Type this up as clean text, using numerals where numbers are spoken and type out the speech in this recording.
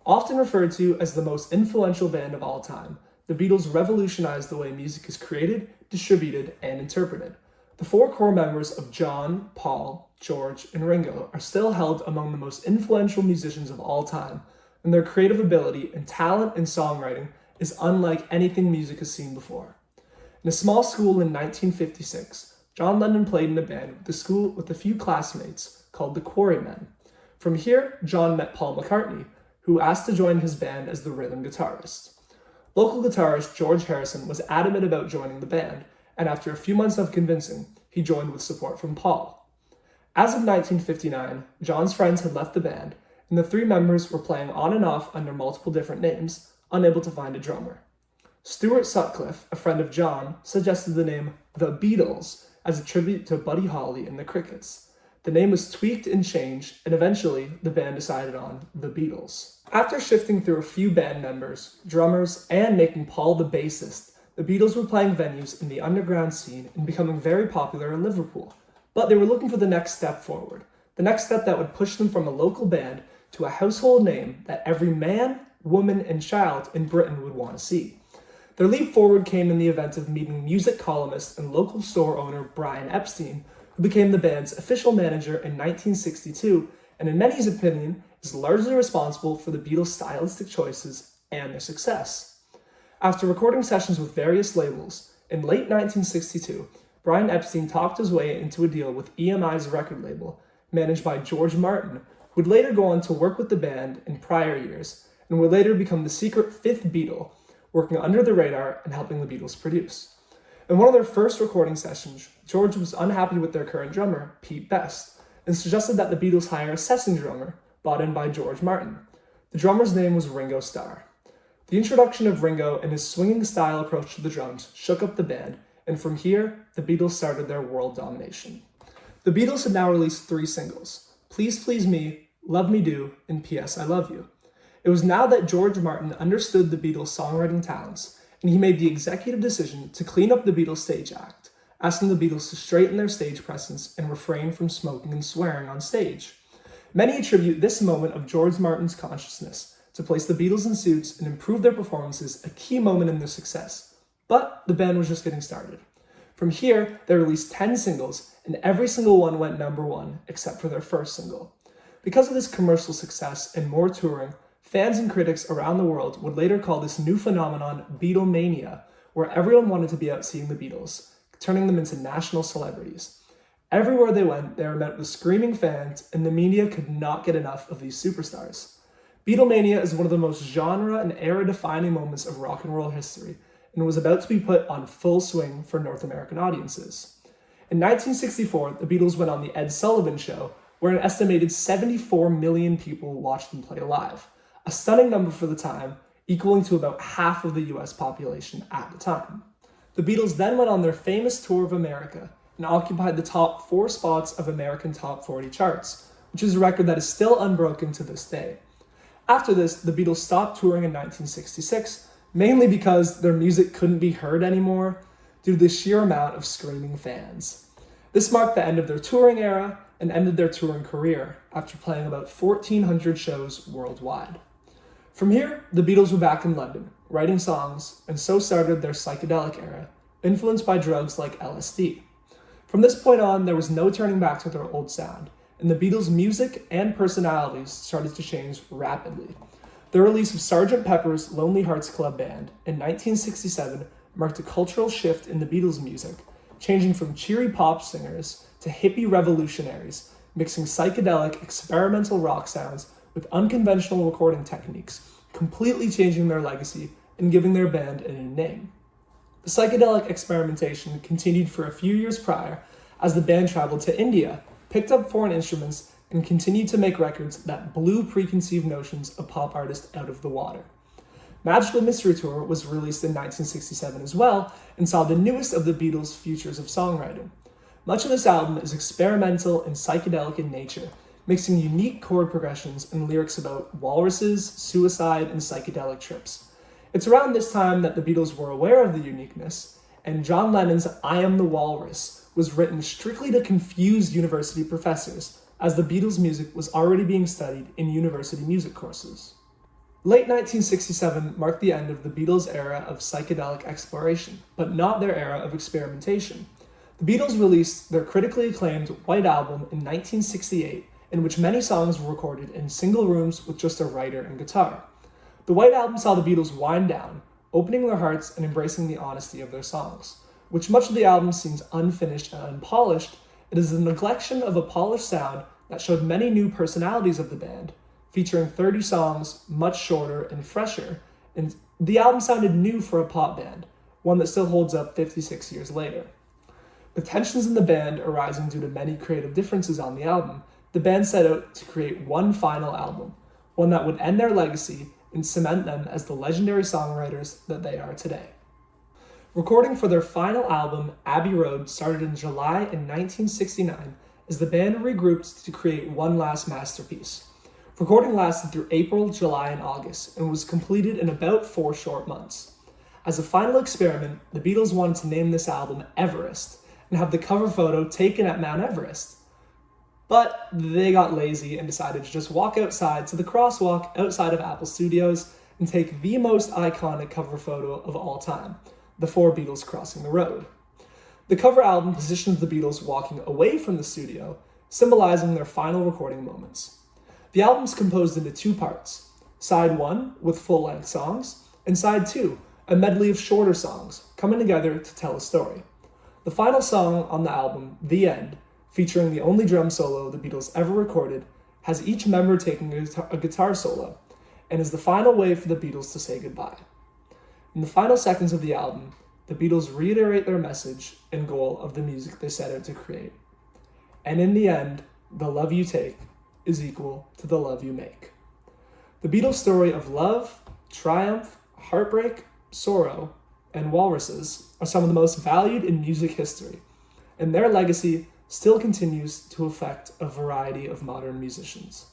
Often referred to as the most influential band of all time, the Beatles revolutionized the way music is created, distributed, and interpreted. The four core members of John, Paul, George, and Ringo are still held among the most influential musicians of all time, and their creative ability and talent in songwriting is unlike anything music has seen before. In a small school in 1956, John Lennon played in a band with a few classmates called the Quarrymen. From here, John met Paul McCartney, who asked to join his band as the rhythm guitarist. Local guitarist George Harrison was adamant about joining the band, and after a few months of convincing, he joined with support from Paul. As of 1959, John's friends had left the band, and the three members were playing on and off under multiple different names, unable to find a drummer. Stuart Sutcliffe, a friend of John, suggested the name The Beatles as a tribute to Buddy Holly and the Crickets. The name was tweaked and changed, and eventually the band decided on The Beatles. After shifting through a few band members, drummers, and making Paul the bassist, the Beatles were playing venues in the underground scene and becoming very popular in Liverpool. But they were looking for the next step forward, the next step that would push them from a local band to a household name that every man, woman, and child in Britain would want to see. Their leap forward came in the event of meeting music columnist and local store owner Brian Epstein, who became the band's official manager in 1962, and in many's opinion, is largely responsible for the Beatles' stylistic choices and their success. After recording sessions with various labels, in late 1962, Brian Epstein talked his way into a deal with EMI's record label, managed by George Martin, who would later go on to work with the band in prior years, and would later become the secret fifth Beatle, working under the radar and helping the Beatles produce. In one of their first recording sessions, George was unhappy with their current drummer, Pete Best, and suggested that the Beatles hire a session drummer, brought in by George Martin. The drummer's name was Ringo Starr. The introduction of Ringo and his swinging style approach to the drums shook up the band, and from here, the Beatles started their world domination. The Beatles had now released 3 singles, Please Please Me, Love Me Do, and P.S. I Love You. It was now that George Martin understood the Beatles' songwriting talents, and he made the executive decision to clean up the Beatles' stage act, asking the Beatles to straighten their stage presence and refrain from smoking and swearing on stage. Many attribute this moment of George Martin's consciousness to place the Beatles in suits and improve their performances a key moment in their success. But the band was just getting started. From here, they released 10 singles, and every single one went number 1, except for their first single. Because of this commercial success and more touring, fans and critics around the world would later call this new phenomenon Beatlemania, where everyone wanted to be out seeing the Beatles, turning them into national celebrities. Everywhere they went, they were met with screaming fans, and the media could not get enough of these superstars. Beatlemania is one of the most genre and era-defining moments of rock and roll history, and was about to be put on full swing for North American audiences. In 1964, the Beatles went on The Ed Sullivan Show, where an estimated 74 million people watched them play live, a stunning number for the time, equaling to about half of the US population at the time. The Beatles then went on their famous tour of America and occupied the top 4 spots of American Top 40 charts, which is a record that is still unbroken to this day. After this, the Beatles stopped touring in 1966, mainly because their music couldn't be heard anymore due to the sheer amount of screaming fans. This marked the end of their touring era and ended their touring career after playing about 1,400 shows worldwide. From here, the Beatles were back in London, writing songs, and so started their psychedelic era, influenced by drugs like LSD. From this point on, there was no turning back to their old sound, and the Beatles' music and personalities started to change rapidly. The release of Sgt. Pepper's Lonely Hearts Club Band in 1967 marked a cultural shift in the Beatles' music, changing from cheery pop singers to hippie revolutionaries, mixing psychedelic experimental rock sounds with unconventional recording techniques, completely changing their legacy and giving their band a new name. The psychedelic experimentation continued for a few years prior as the band traveled to India, picked up foreign instruments, and continued to make records that blew preconceived notions of pop artists out of the water. Magical Mystery Tour was released in 1967 as well, and saw the newest of the Beatles' futures of songwriting. Much of this album is experimental and psychedelic in nature, mixing unique chord progressions and lyrics about walruses, suicide, and psychedelic trips. It's around this time that the Beatles were aware of the uniqueness, and John Lennon's I Am the Walrus was written strictly to confuse university professors, as the Beatles' music was already being studied in university music courses. Late 1967 marked the end of the Beatles' era of psychedelic exploration, but not their era of experimentation. The Beatles released their critically acclaimed White Album in 1968, in which many songs were recorded in single rooms with just a writer and guitar. The White Album saw the Beatles wind down, opening their hearts and embracing the honesty of their songs. Which much of the album seems unfinished and unpolished, it is the neglection of a polished sound that showed many new personalities of the band, featuring 30 songs, much shorter and fresher, and the album sounded new for a pop band, one that still holds up 56 years later. With tensions in the band arising due to many creative differences on the album, the band set out to create one final album, one that would end their legacy and cement them as the legendary songwriters that they are today. Recording for their final album, Abbey Road, started in July in 1969 as the band regrouped to create one last masterpiece. Recording lasted through April, July, and August and was completed in about 4 short months. As a final experiment, the Beatles wanted to name this album Everest and have the cover photo taken at Mount Everest. But they got lazy and decided to just walk outside to the crosswalk outside of Apple Studios and take the most iconic cover photo of all time, the 4 Beatles crossing the road. The cover album positions the Beatles walking away from the studio, symbolizing their final recording moments. The album is composed into 2 parts, side 1 with full-length songs, and side 2, a medley of shorter songs, coming together to tell a story. The final song on the album, The End, featuring the only drum solo the Beatles ever recorded, has each member taking a guitar solo, and is the final way for the Beatles to say goodbye. In the final seconds of the album, the Beatles reiterate their message and goal of the music they set out to create. And in the end, the love you take is equal to the love you make. The Beatles' story of love, triumph, heartbreak, sorrow, and walruses are some of the most valued in music history, and their legacy still continues to affect a variety of modern musicians.